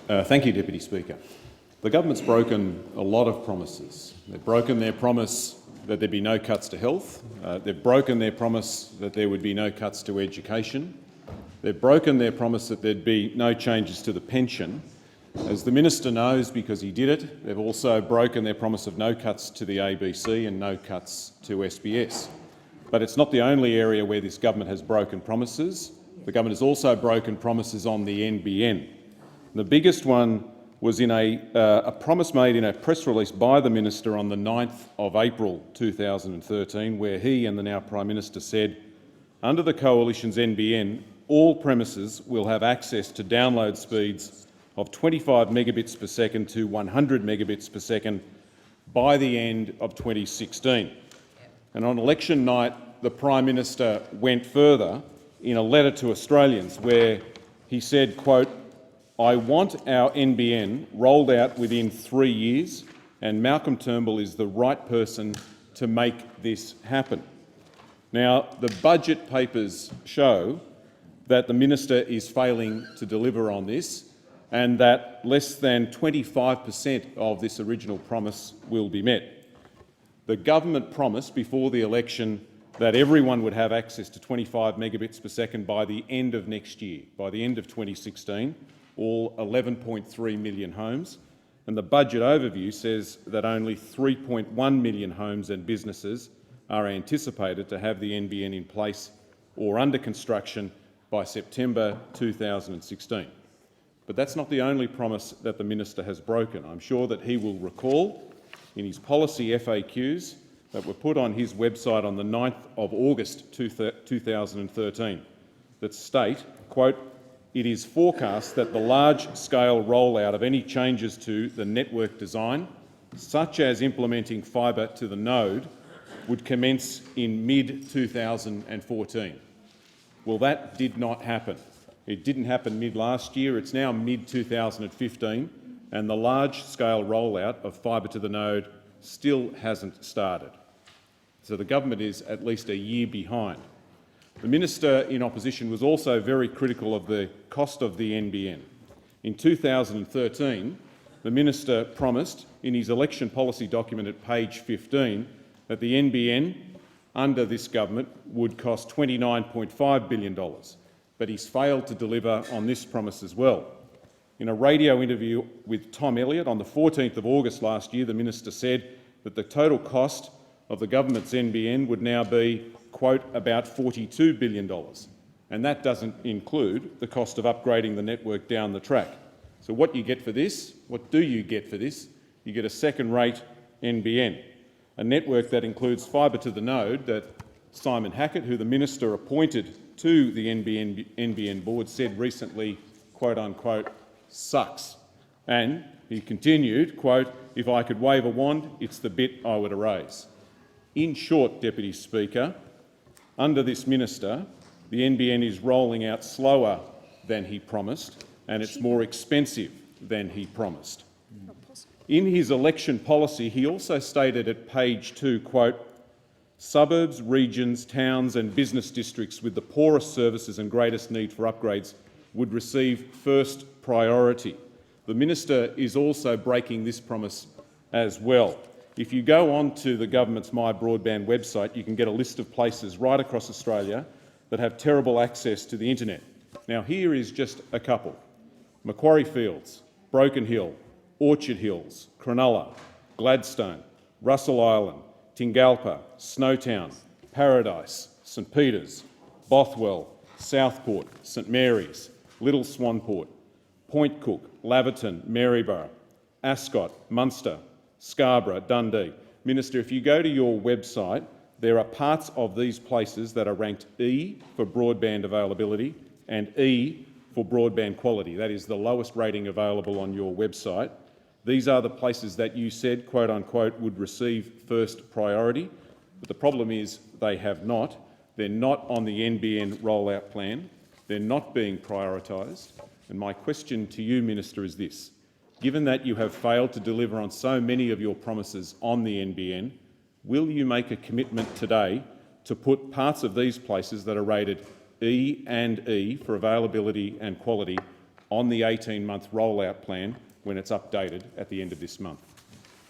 Thank you, Deputy Speaker. The government's broken a lot of promises. They've broken their promise that there'd be no cuts to health. They've broken their promise that there would be no cuts to education. They've broken their promise that there'd be no changes to the pension. As the minister knows, because he did it, they've also broken their promise of no cuts to the ABC and no cuts to SBS. But it's not the only area where this government has broken promises. The government has also broken promises on the NBN. The biggest one was in a promise made in a press release by the minister on the 9th of April 2013, where he and the now Prime Minister said, under the Coalition's NBN, all premises will have access to download speeds of 25 megabits per second to 100 megabits per second by the end of 2016. And on election night, the Prime Minister went further in a letter to Australians where he said, quote, "I want our NBN rolled out within 3 years, and Malcolm Turnbull is the right person to make this happen." Now, the budget papers show that the minister is failing to deliver on this and that less than 25% of this original promise will be met. The government promised before the election that everyone would have access to 25 megabits per second by the end of next year, by the end of 2016, all 11.3 million homes. And the budget overview says that only 3.1 million homes and businesses are anticipated to have the NBN in place or under construction by September 2016. But that's not the only promise that the minister has broken. I'm sure that he will recall in his policy FAQs that were put on his website on the 9th of August 2013 that state, quote, "It is forecast that the large-scale rollout of any changes to the network design, such as implementing fibre to the node, would commence in mid-2014. Well, that did not happen. It didn't happen mid-last year. It's now mid-2015, and the large-scale rollout of fibre to the node still hasn't started. So the government is at least a year behind. The minister in opposition was also very critical of the cost of the NBN. In 2013, the minister promised in his election policy document at page 15 that the NBN under this government would cost $29.5 billion, but he's failed to deliver on this promise as well. In a radio interview with Tom Elliott on the 14th of August last year, the minister said that the total cost of the government's NBN would now be, quote, about $42 billion, and that doesn't include the cost of upgrading the network down the track. So what you get for this? What do you get for this? You get a second-rate NBN, a network that includes fibre to the node that Simon Hackett, who the minister appointed to the NBN board, said recently, quote unquote, sucks. And he continued, quote, "If I could wave a wand, it's the bit I would erase." In short, Deputy Speaker, under this minister, the NBN is rolling out slower than he promised, and it's more expensive than he promised. In his election policy, he also stated at page 2, quote, "Suburbs, regions, towns and business districts with the poorest services and greatest need for upgrades would receive first priority." The minister is also breaking this promise as well. If you go on to the government's My Broadband website, you can get a list of places right across Australia that have terrible access to the internet. Now, here is just a couple: Macquarie Fields, Broken Hill, Orchard Hills, Cronulla, Gladstone, Russell Island, Tingalpa, Snowtown, Paradise, St Peters, Bothwell, Southport, St Mary's, Little Swanport, Point Cook, Laverton, Maryborough, Ascot, Munster, Scarborough, Dundee. Minister, if you go to your website, there are parts of these places that are ranked E for broadband availability and E for broadband quality. That is the lowest rating available on your website. These are the places that you said, quote unquote, would receive first priority. But the problem is they have not. They're not on the NBN rollout plan. They're not being prioritised. And my question to you, Minister, is this: given that you have failed to deliver on so many of your promises on the NBN, will you make a commitment today to put parts of these places that are rated E and E for availability and quality on the 18-month rollout plan when it's updated at the end of this month.